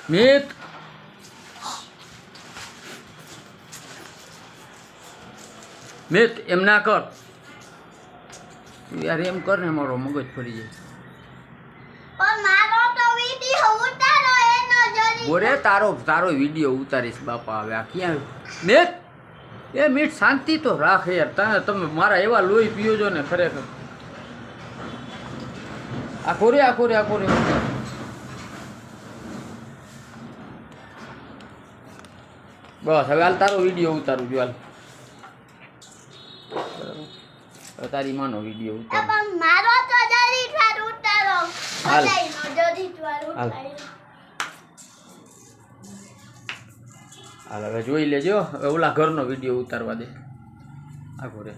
મિત મિત એમ ના કર યાર, એમ કર ને મારો મગજ ફરી જાય. બોરે તારો વિડીયો ઉતારીશ બાપા. હવે આ ક્યાં મિત? એ મિત શાંતિ તો રાખ યાર. તમે મારા એવા લોહી પીઓ છો ને ખરેખર. આખો રે. બસ હવે હાલ તારો વિડીયો ઉતારું છું. હાલ તારી માનો વિડીયો ઉતારું. હાલ હવે જોઈ લેજો. હવે ઓલા ઘરનો વિડીયો ઉતારવા દે. આખો રે.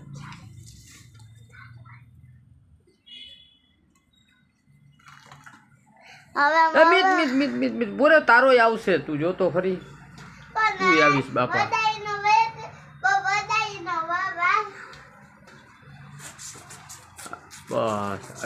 મિત બોરે તારોય આવશે. તું જોતો ખરી. તું આવીશ બાપા. બસ